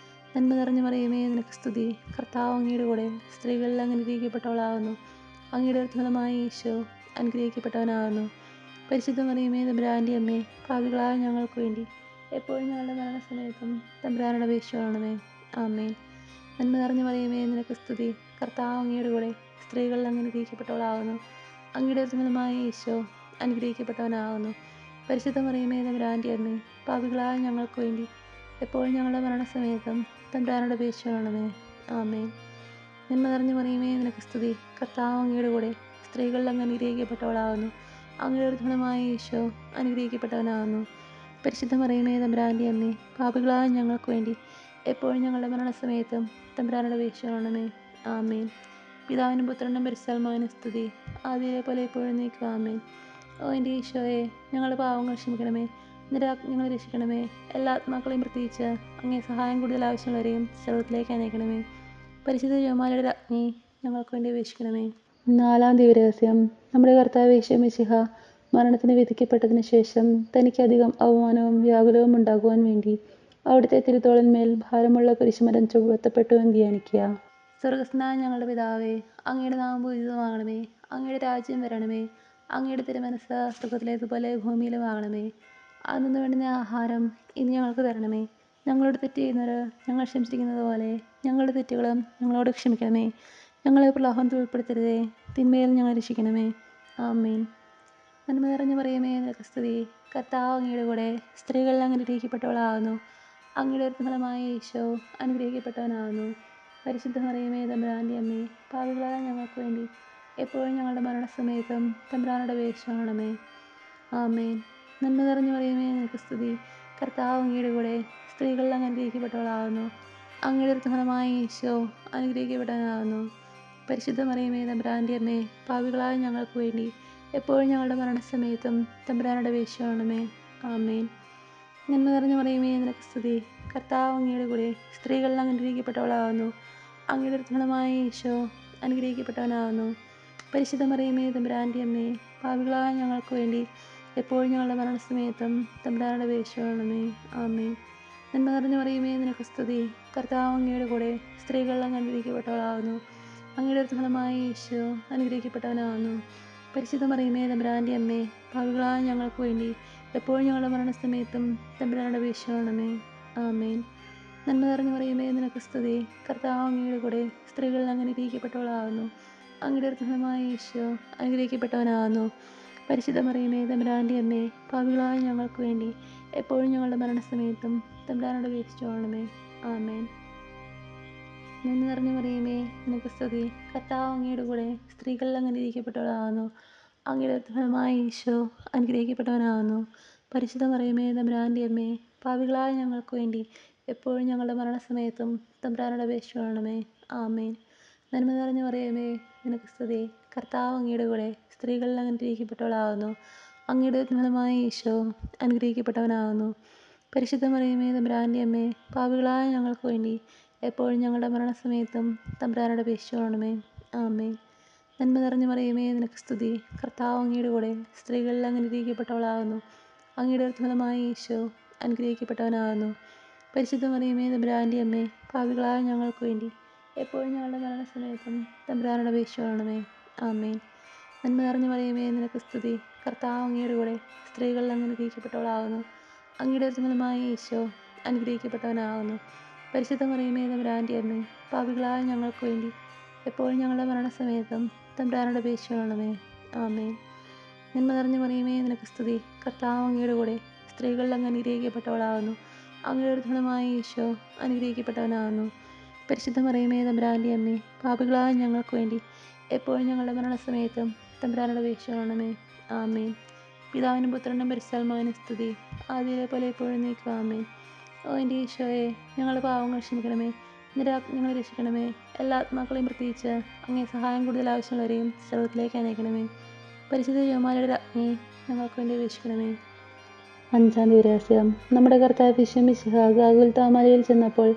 നന്മ നിറഞ്ഞു പറയുമേ നിനക്ക് സ്തുതി. കർത്താവ് അങ്ങയുടെ കൂടെ സ്ത്രീകളിൽ അനുഗ്രഹിക്കപ്പെട്ടവളാകുന്നു. അങ്ങയുടെ ഫലമായ ഈശോ അനുഗ്രഹിക്കപ്പെട്ടവനാകുന്നു. പരിശുദ്ധ മറിയമേ തമ്പുരാൻ്റെ അമ്മേ, പാപികളായ ഞങ്ങൾക്ക് വേണ്ടി എപ്പോഴും ഞങ്ങളുടെ മരണസമയത്തും തമ്പുരാനോട് അപേക്ഷിക്കണമേ. ആമേൻ. നന്മ നിറഞ്ഞു പറയുമേ നിനക്ക് സ്തുതി. കർത്താവ് അങ്ങയുടെ കൂടെ സ്ത്രീകളിൽ അനുഗ്രഹിക്കപ്പെട്ടവളാകുന്നു. അങ്ങയുടെ ഫലമായ ഈശോ അനുഗ്രഹിക്കപ്പെട്ടവനാകുന്നു. പരിശുദ്ധ മറിയമേ തമ്പുരാൻ്റെ അമ്മേ, പാപികളായ ഞങ്ങൾക്ക് വേണ്ടി എപ്പോഴും ഞങ്ങളുടെ മരണസമയത്തും തമ്പുരാനോട് അപേക്ഷിക്കണമേ. ആമേൻ. നന്മ നിറഞ്ഞു പറയുമേ നിനക്ക് സ്തുതി. കർത്താവ് അങ്ങയുടെ കൂടെ സ്ത്രീകളിൽ അനുഗ്രഹിക്കപ്പെട്ടവളാകുന്നു. അങ്ങയുടെ ഫലമായ ഈശോ അനുഗ്രഹിക്കപ്പെട്ടവനാകുന്നു. പരിശുദ്ധ മറിയമേ തമ്പുരാൻ്റെ അമ്മേ, പാപികളായ ഞങ്ങൾക്ക് വേണ്ടി എപ്പോഴും ഞങ്ങളുടെ മരണസമയത്തും തമ്പുരാനോട് അപേക്ഷിക്കണമേ. ആമേൻ. പിതാവിനും പുത്രനും പരിശുദ്ധാത്മാവിനും സ്തുതി. ആദിയിലെ പോലെ എപ്പോഴും നീക്കും. ആമേൻ. ഓ എൻ്റെ ഈശോയെ, ഞങ്ങളുടെ പാവങ്ങൾ ക്ഷമിക്കണമേ. നിരയാക്കി ഞങ്ങൾ രക്ഷിക്കണമേ. എല്ലാ ആത്മാക്കളെയും പ്രത്യേകിച്ച് അങ്ങേ സഹായം കൂടുതൽ ആവശ്യമുള്ളവരെയും സ്വർഗ്ഗത്തിലേക്ക് അനയിക്കണമേ. പരിശുദ്ധ ജോമാനയുടെ അഗ്നി ഞങ്ങൾക്ക് വേണ്ടി അപേക്ഷിക്കണമേ. നാലാം ദിവരഹസ്യം. നമ്മുടെ കർത്താവ് ഈശോ മിശിഹ മരണത്തിന് വിധിക്കപ്പെട്ടതിന് ശേഷം തനിക്കധികം അവമാനവും വ്യാകുലവും ഉണ്ടാകുവാൻ വേണ്ടി അവിടുത്തെ തിരുത്തോളിന്മേൽ ഭാരമുള്ള കുരിശുമരം ചുമത്തപ്പെട്ടു എന്ന് ധ്യാനിക്കുക. സ്വർഗ്ഗസ്ഥനായ ഞങ്ങളുടെ പിതാവേ, അങ്ങയുടെ നാമം പൂജിതമാകണമേ. അങ്ങയുടെ രാജ്യം വരണമേ. അങ്ങയുടെ തിരുമനസ്സ് സ്വർഗ്ഗത്തിലേതുപോലെ ഭൂമിയിലുമാകണമേ. അന്നു വേണ്ടുന്ന ആഹാരം ഇന്ന് ഞങ്ങൾക്ക് തരണമേ. ഞങ്ങളോട് തെറ്റ് ചെയ്യുന്നവർ ഞങ്ങൾ ക്ഷമിച്ചിരിക്കുന്നത് പോലെ ഞങ്ങളുടെ തെറ്റുകളും ഞങ്ങളോട് ക്ഷമിക്കണമേ. ഞങ്ങളെ പ്രലോഭനത്തിൽ ഉൾപ്പെടുത്തരുതേ, തിന്മയിൽ ഞങ്ങൾ രക്ഷിക്കണമേ. ആമേൻ. നന്മ നിറഞ്ഞു പറയുമേ നിനക്ക് സ്തുതി. കർത്താവ് അങ്ങയുടെ കൂടെ സ്ത്രീകളിൽ അനുഗ്രഹിക്കപ്പെട്ടവളാകുന്നു. അങ്ങയുടെ ഫലമായ ഈശോ അനുഗ്രഹിക്കപ്പെട്ടവനാകുന്നു. പരിശുദ്ധ മറിയമേ തമ്പുരാൻ്റെ അമ്മേ, പാപികളായ ഞങ്ങൾക്ക് വേണ്ടി എപ്പോഴും ഞങ്ങളുടെ മരണസമയത്തും തമ്പുരാനോട് അപേക്ഷിക്കണമേ. ആമേൻ. നന്മ നിറഞ്ഞു പറയുമേ നിനക്ക് സ്തുതി. കർത്താവ് അങ്ങയുടെ കൂടെ സ്ത്രീകളിൽ അനുഗ്രഹിക്കപ്പെട്ടവളാകുന്നു. അങ്ങയുടെ ഫലമായ ഈശോ അനുഗ്രഹിക്കപ്പെട്ടവനാകുന്നു. പരിശുദ്ധ മറിയമേ തമ്പുരാൻ്റെ അമ്മേ, പാപികളായ ഞങ്ങൾക്ക് വേണ്ടി എപ്പോഴും ഞങ്ങളുടെ മരണസമയത്തും തമ്പുരാനോട് അപേക്ഷിക്കണമേ. ആമേൻ. നന്മ നിറഞ്ഞു പറയുമേ നിനക്ക് സ്തുതി. കർത്താവ് അങ്ങയുടെ കൂടെ സ്ത്രീകളിൽ അങ്ങ് അനുഗ്രഹിക്കപ്പെട്ടവളാകുന്നു. അങ്ങയുടെ ഫലമായ ഈശോ അനുഗ്രഹിക്കപ്പെട്ടവനാകുന്നു. പരിശുദ്ധ മറിയമേ തമ്പുരാൻ്റെ അമ്മേ, പാപികളായ ഞങ്ങൾക്ക് വേണ്ടി എപ്പോഴും ഞങ്ങളുടെ മരണസമയത്തും തമ്പുരാനോട് അപേക്ഷിക്കണമേ. ആമേൻ. നന്മ നിറഞ്ഞ മറിയമേ, നിനക്ക് സ്തുതി. കർത്താവ് അങ്ങയുടെ കൂടെ സ്ത്രീകളിൽ അങ്ങ് അനുഗ്രഹിക്കപ്പെട്ടവളാകുന്നു. അങ്ങയുടെ ഫലമായ ഈശോ അനുഗ്രഹിക്കപ്പെട്ടവനാകുന്നു. പരിശുദ്ധ മറിയമേ തമ്പുരാൻ്റെ അമ്മേ, പാപികളായ ഞങ്ങൾക്ക് വേണ്ടി എപ്പോഴും ഞങ്ങളുടെ മരണസമയത്തും തമ്പുരാനോട് അപേക്ഷിക്കണമേ. ആമേൻ. നന്മ നിറഞ്ഞ മറിയമേ, നിനക്ക് സ്തുതി. കർത്താവ് അങ്ങയുടെ കൂടെ സ്ത്രീകളിൽ അങ്ങ് അനുഗ്രഹിക്കപ്പെട്ടവളാകുന്നു. അങ്ങയുടെ ഫലമായ ഈശോ അനുഗ്രഹിക്കപ്പെട്ടവനാകുന്നു. പരിശുദ്ധ മറിയമേ തമ്പുരാൻ്റെ അമ്മേ, പാപികളായ ഞങ്ങൾക്ക് വേണ്ടി എപ്പോഴും ഞങ്ങളുടെ മരണസമയത്തും തമ്പുരാനോട് അപേക്ഷിച്ചുകൊള്ളണമേ. ആമേൻ. നന്മ നിറഞ്ഞ മറിയമേ, നിനക്ക് സ്തുതി. കർത്താവ് അങ്ങയുടെ കൂടെ സ്ത്രീകളിൽ അങ്ങ് അനുഗ്രഹിക്കപ്പെട്ടവളാകുന്നു. അങ്ങയുടെ ഫലമായ ഈശോ അനുഗ്രഹിക്കപ്പെട്ടവനാകുന്നു. പരിശുദ്ധ മറിയമേ തമ്പുരാൻ്റെ അമ്മേ, പാപികളായ ഞങ്ങൾക്ക് വേണ്ടി എപ്പോഴും ഞങ്ങളുടെ മരണസമയത്തും തമ്പുരാനോട് അപേക്ഷിച്ചുകൊള്ളണമേ. ആമേൻ. നന്മ നിറഞ്ഞ മറിയമേ, നിനക്ക് സ്തുതി. കർത്താവ് അങ്ങയുടെ കൂടെ സ്ത്രീകളിൽ അങ്ങ് അനുഗ്രഹിക്കപ്പെട്ടവളാകുന്നു. അങ്ങയുടെ ഫലമായ ഈശോ അനുഗ്രഹിക്കപ്പെട്ടവനാകുന്നു. പരിശുദ്ധ മറിയമേ തമ്പുരാൻ്റെ അമ്മേ, പാപികളായ ഞങ്ങൾക്ക് വേണ്ടി എപ്പോഴും ഞങ്ങളുടെ മരണസമയത്തും തമ്പുരാനോട് അപേക്ഷിച്ചുകൊള്ളണമേ. ആമേൻ. നന്മ നിറഞ്ഞ മറിയമേ, നിനക്ക് സ്തുതി. കർത്താവ് അങ്ങയുടെ കൂടെ സ്ത്രീകളിൽ അങ്ങ് അനുഗ്രഹിക്കപ്പെട്ടവളാകുന്നു. അങ്ങയുടെ ഫലമായ ഈശോ അനുഗ്രഹിക്കപ്പെട്ടവനാകുന്നു. പരിശുദ്ധ മറിയമേ തമ്പുരാൻ്റെ അമ്മേ, പാപികളായ ഞങ്ങൾക്ക് വേണ്ടി എപ്പോഴും ഞങ്ങളുടെ മരണസമയത്തും തമ്പുരാനോട് അപേക്ഷിച്ചുകൊള്ളണമേ. ആമേൻ. നന്മ നിറഞ്ഞ മറിയമേ, നിനക്ക് സ്തുതി. കർത്താവ് അങ്ങയുടെ കൂടെ സ്ത്രീകളിൽ അങ്ങ് അനുഗ്രഹിക്കപ്പെട്ടവളാകുന്നു. അങ്ങയുടെ ഫലമായ ഈശോ അനുഗ്രഹിക്കപ്പെട്ടവനാകുന്നു. പരിശുദ്ധ മറിയമേ തമ്പുരാൻ്റെ അമ്മേ, പാപികളായ ഞങ്ങൾക്ക് വേണ്ടി എപ്പോഴും ഞങ്ങളുടെ മരണസമയത്തും തമ്പുരാനോട് അപേക്ഷിച്ചുകൊള്ളണമേ. ആമേൻ. നന്മ നിറഞ്ഞ മറിയമേ, നിനക്ക് സ്തുതി. കർത്താവ് അങ്ങയുടെ കൂടെ സ്ത്രീകളിൽ അങ്ങ് അനുഗ്രഹിക്കപ്പെട്ടവളാകുന്നു. അങ്ങയുടെ ഫലമായ ഈശോ അനുഗ്രഹിക്കപ്പെട്ടവനാകുന്നു. പരിശുദ്ധ മറിയമേ തമ്പുരാൻ്റെ അമ്മേ, പാപികളായ ഞങ്ങൾക്ക് വേണ്ടി എപ്പോഴും ഞങ്ങളുടെ മരണസമയത്തും തമ്പുരാനോട് അപേക്ഷിച്ചുകൊള്ളണമേ. ആമേൻ. പിതാവിനും പുത്രനും പരിശുദ്ധാത്മാവിനും സ്തുതി. ആദ്യത്തെ പോലെ എപ്പോഴും നീക്കും. ആമേൻ. ഓ എൻ്റെ ഈശോയെ, ഞങ്ങളുടെ പാവങ്ങൾ ക്ഷമിക്കണമേ. ഞങ്ങളെ രക്ഷിക്കണമേ. എല്ലാ ആത്മാക്കളെയും പ്രത്യേകിച്ച് അങ്ങേ സഹായം കൂടുതൽ ആവശ്യമുള്ളവരെയും സ്വർഗ്ഗത്തിലേക്ക് അനയിക്കണമേ. പരിശുദ്ധ ജപമാലയുടെ രാജ്ഞി, ഞങ്ങൾക്ക് വേണ്ടി അപേക്ഷിക്കണമേ. 5-ാം ദിവരഹസ്യം. നമ്മുടെ കർത്താവ് ഈശോ മിശിഹ ഗാഗുൽത്താമലയിൽ ചെന്നപ്പോൾ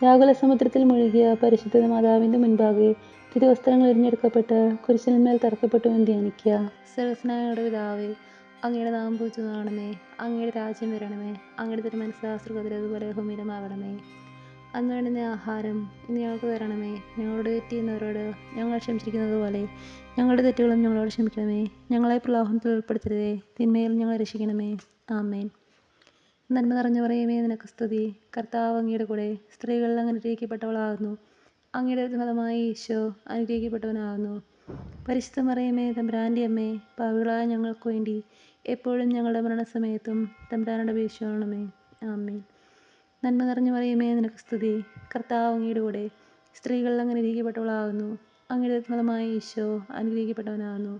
വ്യാകുല സമുദ്രത്തിൽ മുഴുകിയ പരിശുദ്ധ മാതാവിൻ്റെ മുൻപാകെ തിരുവസ്ത്രങ്ങൾ എറിഞ്ഞെടുക്കപ്പെട്ട് കുരിശിന്മേൽ തറക്കപ്പെട്ടു എന്ന് ധ്യാനിക്കുക. സർവ്വസ്നായുടെ പിതാവേ, അങ്ങയുടെ നാമം പൂജിതമാകണമേ. അങ്ങയുടെ രാജ്യം വരണമേ. അങ്ങയുടെ തിരുമനസ്സ് സ്വർഗ്ഗത്തിലേതുപോലെ ഭൂമിയിലുമാകണമേ. അന്ന് വേണ്ടുന്ന ആഹാരം ഇന്ന് ഞങ്ങൾക്ക് തരണമേ. ഞങ്ങളോട് തെറ്റ് ചെയ്യുന്നവരോട് ഞങ്ങൾ ക്ഷമിച്ചിരിക്കുന്നത് പോലെ ഞങ്ങളുടെ തെറ്റുകളും ഞങ്ങളോട് ക്ഷമിക്കണമേ. ഞങ്ങളെ പ്രലോഭനത്തിൽ ഉൾപ്പെടുത്തരുതേ, തിന്മയിൽ ഞങ്ങളെ രക്ഷിക്കണമേ. ആമേൻ. നന്മ നിറഞ്ഞ മറിയമേ, നിനക്ക് സ്തുതി. കർത്താവ് അങ്ങയുടെ കൂടെ സ്ത്രീകളിൽ അങ്ങ് അനുഗ്രഹിക്കപ്പെട്ടവളാകുന്നു. അങ്ങയുടെ ഫലമായ ഈശോ അനുഗ്രഹിക്കപ്പെട്ടവനാകുന്നു. പരിശുദ്ധ മറിയമേ തമ്പുരാൻ്റെ അമ്മേ, പാപികളായ ഞങ്ങൾക്ക് വേണ്ടി എപ്പോഴും ഞങ്ങളുടെ മരണസമയത്തും തമ്പുരാനോട് അപേക്ഷിച്ചുകൊള്ളണമേ. ആമേൻ. നന്മ നിറഞ്ഞ മറിയമേ, നിനക്ക് സ്തുതി. കർത്താവ് അങ്ങയുടെ കൂടെ സ്ത്രീകളിൽ അങ്ങ് അനുഗ്രഹിക്കപ്പെട്ടവളാകുന്നു. അങ്ങയുടെ ഫലമായ ഈശോ അനുഗ്രഹിക്കപ്പെട്ടവനാകുന്നു.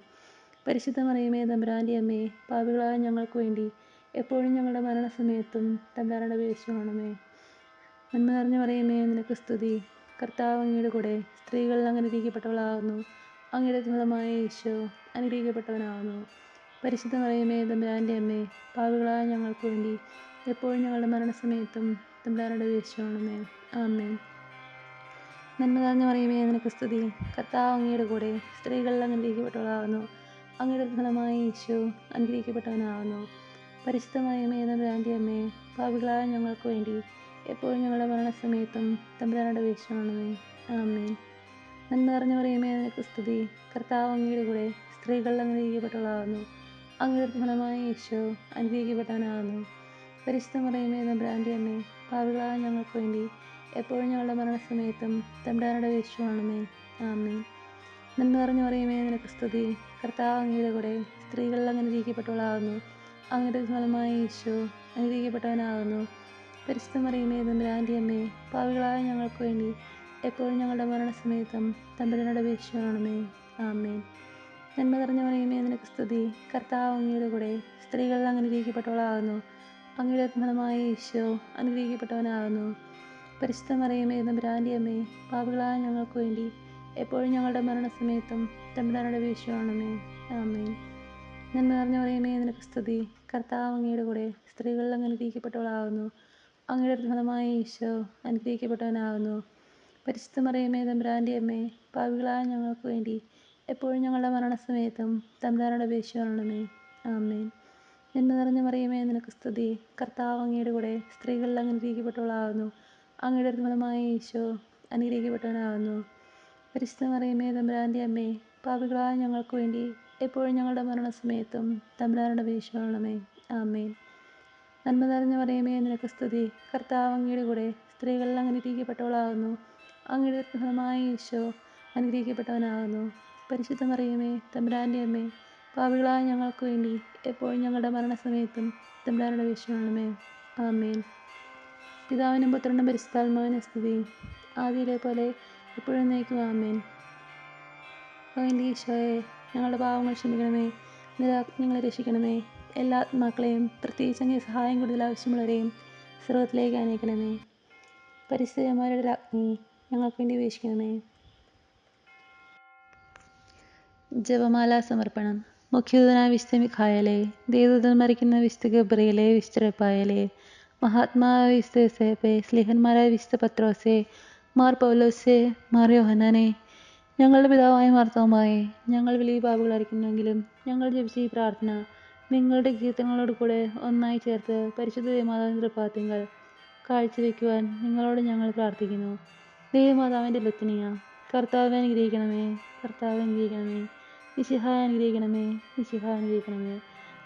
പരിശുദ്ധ മറിയമേ തമ്പുരാൻ്റെ അമ്മേ, പാപികളായ ഞങ്ങൾക്ക് വേണ്ടി എപ്പോഴും ഞങ്ങളുടെ മരണസമയത്തും തമ്പുരാനോട് അപേക്ഷിച്ചുകൊള്ളണമേ. നന്മ നിറഞ്ഞ മറിയമേ, നിനക്ക് സ്തുതി. കർത്താവ് അങ്ങയുടെ കൂടെ സ്ത്രീകളിൽ അങ്ങ് അനുഗ്രഹിക്കപ്പെട്ടവളാകുന്നു. അങ്ങയുടെ ഫലമായ ഈശോ അനുഗ്രഹിക്കപ്പെട്ടവനാകുന്നു. പരിശുദ്ധ മറിയമേ തമ്പുരാൻ്റെ അമ്മേ, പാപികളായ ഞങ്ങൾക്ക് വേണ്ടി എപ്പോഴും ഞങ്ങളുടെ മരണസമയത്തും തമ്പുരാനോട് അപേക്ഷിച്ചുകൊള്ളണമേ. ആമേൻ. നന്മ നിറഞ്ഞ മറിയമേ, നിനക്ക് സ്തുതി. കർത്താവ് അങ്ങയുടെ കൂടെ സ്ത്രീകളിൽ അങ്ങ് അനുഗ്രഹിക്കപ്പെട്ടവളാകുന്നു. അങ്ങയുടെ ഫലമായ ഈശോ അനുഗ്രഹിക്കപ്പെട്ടവനാകുന്നു. പരിശുദ്ധ മറിയമേ തമ്പുരാൻ്റെ അമ്മേ, പാപികളായ ഞങ്ങൾക്ക് വേണ്ടി എപ്പോഴും ഞങ്ങളുടെ മരണസമയത്തും തമ്പുരാനോട് അപേക്ഷിച്ചുകൊള്ളണമേ. ആമേൻ. നന്മ നിറഞ്ഞ മറിയമേ, നിനക്ക് സ്തുതി. കർത്താവ് അങ്ങയുടെ കൂടെ സ്ത്രീകളിൽ അങ്ങ് അനുഗ്രഹിക്കപ്പെട്ടവളാകുന്നു. അങ്ങയുടെ ഫലമായ ഈശോ അനുഗ്രഹിക്കപ്പെട്ടവനാകുന്നു. പരിശുദ്ധ മറിയമേ തമ്പുരാൻ്റെ അമ്മേ, പാപികളായ ഞങ്ങൾക്ക് വേണ്ടി എപ്പോഴും ഞങ്ങളുടെ മരണസമയത്തും തമ്പുരാനോട് അപേക്ഷിച്ചുകൊള്ളണമേ. ആമേൻ. നന്മ നിറഞ്ഞ മറിയമേ, നിനക്ക് സ്തുതി. കർത്താവ് അങ്ങയുടെ കൂടെ സ്ത്രീകളിൽ അങ്ങ് അനുഗ്രഹിക്കപ്പെട്ടവളാകുന്നു. അങ്ങയുടെ ഫലമായ ഈശോ അനുഗ്രഹിക്കപ്പെട്ടവനാകുന്നു. പരിശുദ്ധ മറിയമേ തമ്പുരാൻ്റെ അമ്മേ, പാപികളായ ഞങ്ങൾക്ക് വേണ്ടി എപ്പോഴും ഞങ്ങളുടെ മരണസമയത്തും തമ്പുരാനോട് അപേക്ഷിച്ചുകൊള്ളണമേ. ആമേൻ. നന്മ നിറഞ്ഞ മറിയമേ, നിനക്ക് സ്തുതി. കർത്താവ് അങ്ങയുടെ കൂടെ സ്ത്രീകളിൽ അങ്ങ് അനുഗ്രഹിക്കപ്പെട്ടവളാകുന്നു. അങ്ങയുടെ ഫലമായ ഈശോ അനുഗ്രഹിക്കപ്പെട്ടവനാകുന്നു. പരിശുദ്ധ മറിയമേ തമ്പുരാൻ്റെ അമ്മേ, പാപികളായ ഞങ്ങൾക്ക് വേണ്ടി എപ്പോഴും ഞങ്ങളുടെ മരണസമയത്തും തമ്പുരാനോട് അപേക്ഷിച്ചുകൊള്ളണമേ. ആമേൻ. നന്മ നിറഞ്ഞ മറിയമേ, നിനക്ക് സ്തുതി. കർത്താവ് അങ്ങയുടെ കൂടെ സ്ത്രീകളിൽ അങ്ങ് അനുഗ്രഹിക്കപ്പെട്ടവളാകുന്നു. അങ്ങയുടെ ഫലമായ ഈശോ അനുഗ്രഹിക്കപ്പെട്ടവനാകുന്നു. പരിശുദ്ധ മറിയമേ തമ്പുരാൻ്റെ അമ്മേ, പാപികളായ ഞങ്ങൾക്ക് വേണ്ടി എപ്പോഴും ഞങ്ങളുടെ മരണസമയത്തും തമ്പുരാനോട് അപേക്ഷിച്ചുകൊള്ളണമേ. ആമേൻ. നന്മ നിറഞ്ഞ മറിയമേ, നിനക്ക് സ്തുതി. കർത്താവ് അങ്ങയുടെ കൂടെ സ്ത്രീകളിൽ അങ്ങ് അനുഗ്രഹിക്കപ്പെട്ടവളാകുന്നു. അങ്ങയുടെ ഫലമായ ഈശോ അനുഗ്രഹിക്കപ്പെട്ടവനാകുന്നു. പരിശുദ്ധ മറിയമേ തമ്പുരാൻ്റെ അമ്മേ, പാപികളായ ഞങ്ങൾക്ക് വേണ്ടി എപ്പോഴും ഞങ്ങളുടെ മരണസമയത്തും തമ്പുരാനോട് അപേക്ഷിച്ചുകൊള്ളണമേ. ആമേൻ. നന്മ നിറഞ്ഞ മറിയമേ, നിനക്ക് സ്തുതി. കർത്താവ് അങ്ങയുടെ കൂടെ സ്ത്രീകളിൽ അങ്ങ് അനുഗ്രഹിക്കപ്പെട്ടവളാകുന്നു. അങ്ങയുടെ ഫലമായ ഈശോ അനുഗ്രഹിക്കപ്പെട്ടവനാകുന്നു. പരിശുദ്ധ മറിയമേ തമ്പുരാൻ്റെ അമ്മേ, പാപികളായ ഞങ്ങൾക്ക് വേണ്ടി എപ്പോഴും ഞങ്ങളുടെ മരണസമയത്തും തമ്പുരാനോട് അപേക്ഷിച്ചുകൊള്ളണമേ. ആമേൻ. പിതാവിനും പുത്രനും പരിശുദ്ധാത്മാവിനും സ്തുതി. ആദിയിലെ പോലെ എപ്പോഴും എന്നേക്കും. ആമേൻ. എൻ്റെ ഈശോയെ, ഞങ്ങളുടെ പാവങ്ങൾ ക്ഷമിക്കണമേ. ഞങ്ങളെ രക്ഷിക്കണമേ. എല്ലാ ആത്മാക്കളെയും, പ്രത്യേകിച്ച് അങ്ങേ സഹായം കൂടുതൽ ആവശ്യമുള്ളവരെയും സ്വർഗ്ഗത്തിലേക്ക് അനയിക്കണമേ. പരിശുദ്ധന്മാരുടെ രാജ്ഞി, ഞങ്ങൾക്ക് വേണ്ടി അപേക്ഷിക്കണമേ. ജപമാല സമർപ്പണം. മുഖ്യദൂതനായ വിശുദ്ധ മിഖായേലേ, ദേവദൂതൻ മരിക്കുന്ന വിശുദ്ധ ഗബ്രിയേലേ, വിശുദ്ധ റഫായേലേ, മഹാത്മാവായ വിശുദ്ധ യോസേപ്പേ, സ്ലീഹന്മാരായ വിശുദ്ധ പത്രോസേ, മാർ പൗലോസേ, മാർ യോഹന്നാനേ, ഞങ്ങളുടെ പിതാവായ മാർത്തോമായേ, ഞങ്ങൾ വലിയ പാപികളായിരിക്കുന്നെങ്കിലും ഞങ്ങൾ ജപിച്ച ഈ പ്രാർത്ഥന നിങ്ങളുടെ കീർത്തനങ്ങളോട് കൂടെ ഒന്നായി ചേർത്ത് പരിശുദ്ധ ദേവമാതാവിൻ്റെ തൃപ്പാദത്തിങ്കൽ കാഴ്ചവെക്കുവാൻ നിങ്ങളോട് ഞങ്ങൾ പ്രാർത്ഥിക്കുന്നു. ദേവമാതാവിൻ്റെ ലത്തിനിയ. കർത്താവെ അനുഗ്രഹിക്കണമേ, കർത്താവെ അനുഗ്രഹിക്കണമേ. മിശിഹായ അനുഗ്രഹിക്കണമേ, മിശിഹായ അനുഗ്രഹിക്കണമേ.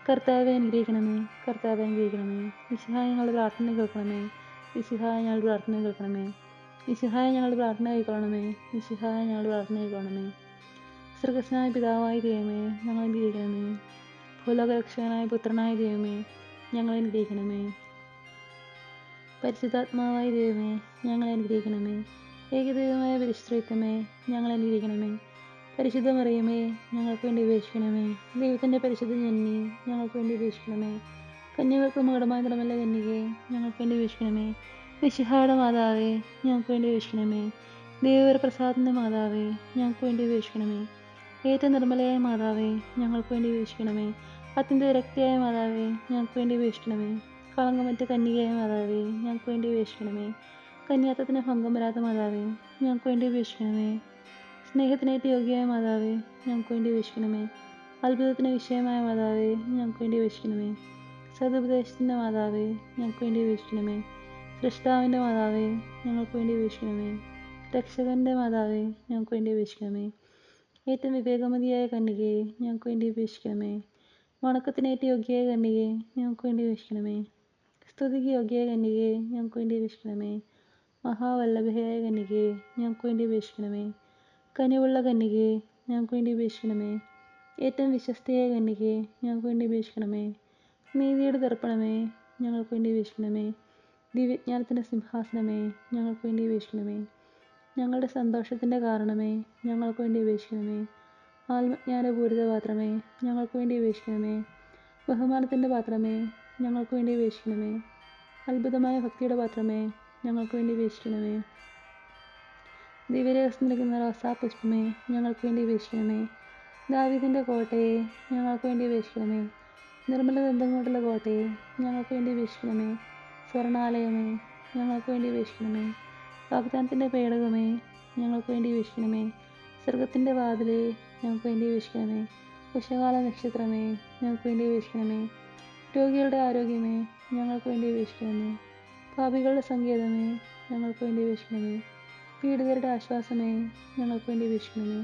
കർത്താവെ അനുഗ്രഹിക്കണമേ, കർത്താവെ അനുഗ്രഹിക്കണമേ. മിശിഹായ ഞങ്ങളുടെ പ്രാർത്ഥന കേൾക്കണമേ, മിശിഹായ ഞങ്ങളുടെ പ്രാർത്ഥന കേൾക്കണമേ. മിശിഹായ ഞങ്ങളുടെ പ്രാർത്ഥന കൈക്കൊള്ളണമേ, മിശിഹായ ഞങ്ങളുടെ പ്രാർത്ഥന കൈക്കൊള്ളണമേ. സ്വർഗ്ഗസ്ഥനായ പിതാവായ ദൈവമേ, ഞങ്ങൾ അനുഗ്രഹിക്കണമേ. ഭൂലോകരക്ഷകനായ പുത്രനായ ദൈവമേ, ഞങ്ങൾ അനുഗ്രഹിക്കണമേ. പരിശുദ്ധാത്മാവായ ദൈവമേ, ഞങ്ങളെ അനുഗ്രഹിക്കണമേ. ഏകദൈവമായ പരിശുദ്ധമേ, ഞങ്ങളെ അനുഗ്രഹിക്കണമേ. പരിശുദ്ധ മറിയമേ, ഞങ്ങൾക്ക് വേണ്ടി അപേക്ഷിക്കണമേ. ദൈവത്തിൻ്റെ പരിശുദ്ധ ജനനി, ഞങ്ങൾക്ക് വേണ്ടി അപേക്ഷിക്കണമേ. കന്യകൾക്ക് മകുടമായ നിറമല്ല കന്യകേ, ഞങ്ങൾക്ക് വേണ്ടി അപേക്ഷിക്കണമേ. മിശിഹായുടെ മാതാവേ, ഞങ്ങൾക്ക് വേണ്ടി അപേക്ഷിക്കണമേ. ദൈവപ്രസാദത്തിൻ്റെ മാതാവേ, ഞങ്ങൾക്ക് വേണ്ടി അപേക്ഷിക്കണമേ. ഏറ്റവും നിർമ്മലയായ മാതാവേ, ഞങ്ങൾക്ക് വേണ്ടി അപേക്ഷിക്കണമേ. അത്യന്ത വിരക്തിയായ മാതാവേ, ഞങ്ങൾക്ക് വേണ്ടി അപേക്ഷിക്കണമേ. കളങ്കമറ്റ കന്യകയായ മാതാവേ, ഞങ്ങൾക്ക് വേണ്ടി അപേക്ഷിക്കണമേ. കന്യാത്വത്തിന് ഭംഗം വരാത്ത മാതാവേ, ഞങ്ങൾക്ക് വേണ്ടി അപേക്ഷിക്കണമേ. സ്നേഹത്തിനേറ്റ യോഗ്യയായ മാതാവേ, ഞങ്ങൾക്ക് വേണ്ടി അപേക്ഷിക്കണമേ. അത്ഭുതത്തിന് വിഷയമായ മാതാവേ, ഞങ്ങൾക്ക് വേണ്ടി അപേക്ഷിക്കണമേ. സതുപദേശത്തിൻ്റെ മാതാവേ, ഞങ്ങൾക്ക് വേണ്ടി അപേക്ഷിക്കണമേ. സൃഷ്ടാവിൻ്റെ മാതാവേ, ഞങ്ങൾക്ക് വേണ്ടി അപേക്ഷിക്കണമേ. രക്ഷകൻ്റെ മാതാവേ, ഞങ്ങൾക്ക് വേണ്ടി അപേക്ഷിക്കണമേ. ഏറ്റവും വിവേകമതിയായ കന്യകയെ, ഞങ്ങൾക്ക് വേണ്ടി അപേക്ഷിക്കണമേ. വണക്കത്തിനേറ്റ യോഗ്യയായ കന്യകയെ, ഞങ്ങൾക്ക് വേണ്ടി അപേക്ഷിക്കണമേ. സ്തുതിക്ക് യോഗ്യയായ കന്യകയെ, ഞങ്ങൾക്ക് വേണ്ടി അപേക്ഷിക്കണമേ. മഹാവല്ലഭയായ കന്യകയെ, ഞങ്ങൾക്ക് വേണ്ടി അപേക്ഷിക്കണമേ. കനിവുള്ള കന്യകയെ, ഞങ്ങൾക്ക് വേണ്ടി അപേക്ഷിക്കണമേ. ഏറ്റവും വിശ്വസ്തയായ കന്യകയെ, ഞങ്ങൾക്ക് വേണ്ടി അപേക്ഷിക്കണമേ. നീതിയുടെ ദർപ്പണമേ, ഞങ്ങൾക്ക് വേണ്ടി അപേക്ഷിക്കണമേ. ദിവ്യജ്ഞാനത്തിൻ്റെ സിംഹാസനമേ, ഞങ്ങൾക്ക് വേണ്ടി അപേക്ഷിക്കണമേ. ഞങ്ങളുടെ സന്തോഷത്തിൻ്റെ കാരണമേ, ഞങ്ങൾക്ക് വേണ്ടി അപേക്ഷിക്കണമേ. ആത്മജ്ഞാനപൂരിത പാത്രമേ, ഞങ്ങൾക്ക് വേണ്ടി അപേക്ഷിക്കണമേ. ബഹുമാനത്തിൻ്റെ പാത്രമേ, ഞങ്ങൾക്ക് വേണ്ടി അപേക്ഷിക്കണമേ. അത്ഭുതമായ ഭക്തിയുടെ പാത്രമേ, ഞങ്ങൾക്ക് വേണ്ടി അപേക്ഷിക്കണമേ. ദിവ്യരഹസ്യം നിൽക്കുന്ന റോസാപുഷ്പമേ, ഞങ്ങൾക്ക് വേണ്ടി അപേക്ഷിക്കണമേ. ദാവീദിൻ്റെ കോട്ടയെ, ഞങ്ങൾക്ക് വേണ്ടി അപേക്ഷിക്കണമേ. നിർമ്മല ദന്തം കൊണ്ടുള്ള കോട്ടയെ, ഞങ്ങൾക്ക് വേണ്ടി അപേക്ഷിക്കണമേ. സ്വർണാലയമേ, ഞങ്ങൾക്ക് വേണ്ടി അപേക്ഷിക്കണമേ. വാഗ്ദാനത്തിൻ്റെ പേടകമേ, ഞങ്ങൾക്ക് വേണ്ടി അപേക്ഷിക്കണമേ. സ്വർഗത്തിൻ്റെ വാതിലേ, ഞങ്ങൾക്ക് വേണ്ടി അപേക്ഷിക്കണമേ. ഉഷകാല നക്ഷത്രമേ, ഞങ്ങൾക്ക് വേണ്ടി അപേക്ഷിക്കണമേ. രോഗികളുടെ ആരോഗ്യമേ, ഞങ്ങൾക്ക് വേണ്ടി അപേക്ഷിക്കണമേ. പാപികളുടെ സങ്കേതമേ, ഞങ്ങൾക്ക് വേണ്ടി അപേക്ഷിക്കണമേ. പീഡിതരുടെ ആശ്വാസമേ, ഞങ്ങൾക്ക് വേണ്ടി അപേക്ഷിക്കണമേ.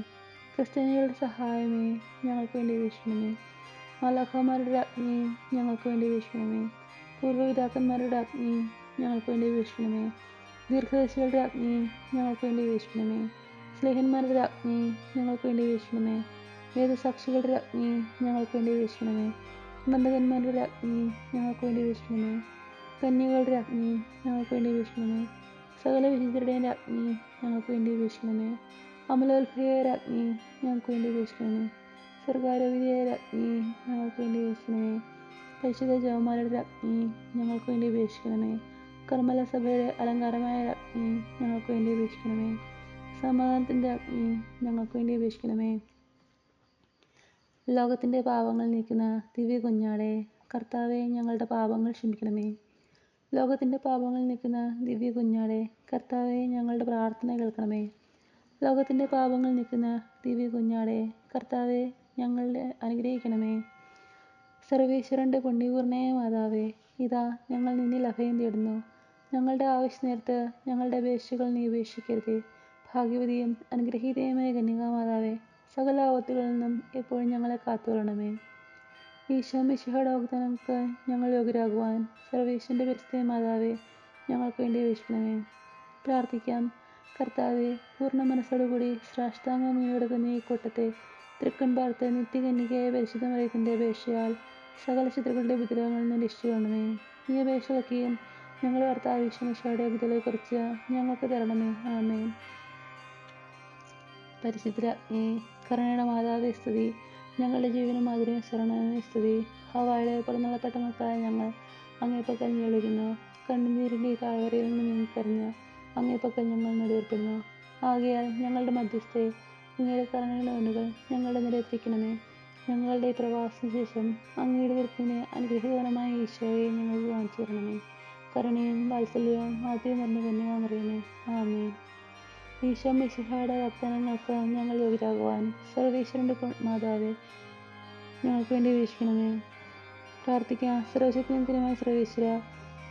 ക്രിസ്ത്യാനികളുടെ സഹായമേ, ഞങ്ങൾക്ക് വേണ്ടി അപേക്ഷിക്കണമേ. മാലാഖമാരുടെ രാജ്ഞി, ഞങ്ങൾക്ക് വേണ്ടി അപേക്ഷിക്കണമേ. പൂർവ്വപിതാക്കന്മാരുടെ രാജ്ഞി, ഞങ്ങൾക്ക് വേണ്ടി അപേക്ഷിക്കണമേ. ദീർഘദർശികളുടെ രാജ്ഞി, ഞങ്ങൾക്ക് വേണ്ടി അപേക്ഷിക്കണമേ. സ്ലേഹന്മാരുടെ രാജ്ഞി, ഞങ്ങൾക്ക് വേണ്ടി അപേക്ഷിക്കണമേ. വേദസാക്ഷികളുടെ രാജ്ഞി, ഞങ്ങൾക്ക് വേണ്ടി അപേക്ഷിക്കണമേ. ബന്ധകന്മാരുടെ രാജ്ഞി, ഞങ്ങൾക്ക് വേണ്ടി അപേക്ഷിക്കണമേ. കന്യകളുടെ രാജ്ഞി, ഞങ്ങൾക്ക് വേണ്ടി അപേക്ഷിക്കണമേ. സകല വിശുദ്ധരുടെയും രാജ്ഞി, ഞങ്ങൾക്ക് വേണ്ടി അപേക്ഷിക്കണമേ. അമലോത്ഭയായ രാജ്ഞി, ഞങ്ങൾക്ക് വേണ്ടി അപേക്ഷിക്കണമേ. സ്വർഗാരോപിതയായ രാജ്ഞി, ഞങ്ങൾക്ക് വേണ്ടി അപേക്ഷിക്കണമേ. പരിശുദ്ധ ജപമാലയുടെ രാജ്ഞി, ഞങ്ങൾക്ക് വേണ്ടി അപേക്ഷിക്കണമേ. കർമ്മല സഭയുടെ അലങ്കാരമായ രാജ്ഞി, ഞങ്ങൾക്ക് വേണ്ടി അപേക്ഷിക്കണമേ. സമാധാനത്തിൻ്റെ രാജ്ഞി, ഞങ്ങൾക്ക് വേണ്ടി അപേക്ഷിക്കണമേ. ലോകത്തിൻ്റെ പാപങ്ങൾ നീക്കുന്ന ദിവ്യ കുഞ്ഞാടെ, കർത്താവെ, ഞങ്ങളുടെ പാപങ്ങൾ ക്ഷമിക്കണമേ. ലോകത്തിൻ്റെ പാപങ്ങൾ നീക്കുന്ന ദിവ്യ കുഞ്ഞാടെ, കർത്താവെ ഞങ്ങളുടെ പ്രാർത്ഥന കേൾക്കണമേ. ലോകത്തിൻ്റെ പാപങ്ങൾ നീക്കുന്ന ദിവ്യ കുഞ്ഞാടെ, കർത്താവെ ഞങ്ങളുടെ അനുഗ്രഹിക്കണമേ. സർവേശ്വരൻ്റെ പുണ്യപൂർണ്ണയായ മാതാവേ, ഇതാ ഞങ്ങൾ നിന്നിൽ അഭയം തേടുന്നു. ഞങ്ങളുടെ ആവശ്യനേരത്ത് ഞങ്ങളുടെ അപേക്ഷകൾ നീ ഉപേക്ഷിക്കരുതേ. ഭാഗ്യവതിയും അനുഗ്രഹീതയുമായ കന്യകാമാതാവേ, സകല ആപത്തുകളിൽ നിന്നും എപ്പോഴും ഞങ്ങളെ കാത്തുകൊള്ളണമേ. ഈശോ മിശിഹായുടെ വാഗ്ദാനങ്ങൾക്ക് ഞങ്ങൾ യോഗ്യരാകുവാൻ സർവേശ്വരൻ്റെ പരിശുദ്ധ മാതാവേ, ഞങ്ങൾക്ക് വേണ്ടി അപേക്ഷിക്കണമേ. പ്രാർത്ഥിക്കാം. കർത്താവെ, പൂർണ്ണ മനസ്സോടുകൂടി സാഷ്ടാംഗമണിയോടെ തന്നെ ഈ കൂട്ടത്തെ തൃക്കൺ പാർത്ത് നിത്യകന്യകയായ പരിശുദ്ധ മറിയത്തിൻ്റെ അപേക്ഷയാൽ സകല ശത്രുക്കളുടെ ഉപദ്രവങ്ങളിൽ നിന്ന് രക്ഷിക്കണമേ. ഈ അപേക്ഷകളൊക്കെയും ഞങ്ങളുടെ കർത്താവ് ഈശോ മിശിഹായുടെ യോഗ്യതകളെക്കുറിച്ച് ഞങ്ങൾക്ക് തരണമേ. ആമേൻ. പരിശുദ്ധരാജ്ഞേ, കരുണയുടെ മാതാവേ സ്തുതി. ഞങ്ങളുടെ ജീവനും മാധുര്യവും ശരണമേ സ്തുതി. ഹവ്വായുടെ പിറന്നുള്ളപ്പെട്ട മക്കളായ ഞങ്ങൾ അങ്ങേപ്പക്കൽ വിളിക്കുന്നു. കണ്ണുനീരിൻ്റെ ഈ താഴ്വരയിൽ നിന്ന് നീങ്ങിക്കറിഞ്ഞ് അങ്ങേപ്പക്കൽ ഞങ്ങൾ നെടുവേർപ്പെടുന്നു. ആകയാൽ ഞങ്ങളുടെ മധ്യസ്ഥയെ അങ്ങയുടെ കരുണയുടെ കണ്ണുകൾ ഞങ്ങളുടെ നിരത്തിക്കണമേ. ഞങ്ങളുടെ ഈ പ്രവാസത്തിന് ശേഷം അങ്ങയുടെ വൃത്തിനെ അനുഗ്രഹകരമായ ഈശോയെ ഞങ്ങൾക്ക് കാണിച്ചു തരണമേ. കരുണയും വാത്സല്യവും മാധ്യം നിറഞ്ഞ കന്യകാമറിയമേ, ആമേൻ. ഈശോ മിശിഹായുടെ വാഗ്ദാനങ്ങൾക്ക് ഞങ്ങൾ യോഗ്യരാകുവാൻ സർവേശ്വരൻ്റെ മാതാവേ, ഞങ്ങൾക്ക് വേണ്ടി വീക്ഷിക്കണമേ. പ്രാർത്ഥിക്കാം. സർവശക്തിനിത്യമായ സർവേശ്വര,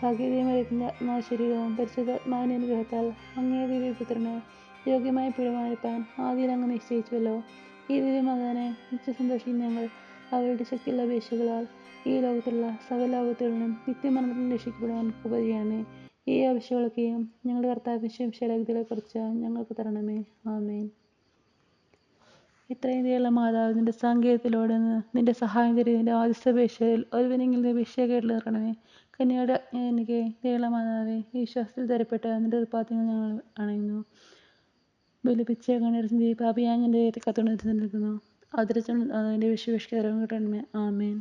ഭാഗ്യവതിയായ മറിയത്തിൻ്റെ ആത്മാവ് ശരീരവും പരിശുദ്ധാത്മാവിൻ്റെ അനുഗ്രഹത്താൽ അങ്ങേ ദിവ്യപുത്രന് യോഗ്യമായ പീഠമായിരിക്കാൻ ആദിയിൽ അങ്ങ് നിശ്ചയിച്ചുവല്ലോ. ഈ ദിവ്യമകനെ നിത്യസന്തോഷിക്കുന്ന ഞങ്ങൾ അവരുടെ ശക്തിയുള്ള അപേക്ഷകളാൽ ഈ ലോകത്തുള്ള സകല ആപത്തുകളിൽ നിന്നും നിത്യമരണത്തിൽ രക്ഷിക്കപ്പെടുവാൻ കൃപ ചെയ്യണമേ. ഈ അപേക്ഷകളൊക്കെയും ഞങ്ങളുടെ കർത്താവിന്റെ ശക്തികളെക്കുറിച്ച് ഞങ്ങൾക്ക് തരണമേ. ആമേൻ. ഇത്രയും ദയുള്ള മാതാവ്, നിന്റെ സാങ്കേതികത്തിലൂടെ നിന്റെ സഹായം തരും. നിന്റെ ആദ്യസ്ഥപേക്ഷയിൽ ഒരുവനെങ്കിലും അപേക്ഷ കേട്ടിൽ നിറക്കണമേ. കന്യയുടെ എനിക്ക് ദയുള്ള മാതാവേ, ഈ വിശ്വാസത്തിൽ തരപ്പെട്ട് നിന്റെ ഉത്പാദനങ്ങൾ ഞങ്ങൾ അണയുന്നു. ബലിപ്പിച്ച കണ്ണീർചിന്തി പാപിയാൻ എൻ്റെ കത്തുണർത്തി നിൽക്കുന്നു. അതിന്റെ വിശ്വവിഷ്കരം കിട്ടണമേ. ആമേൻ.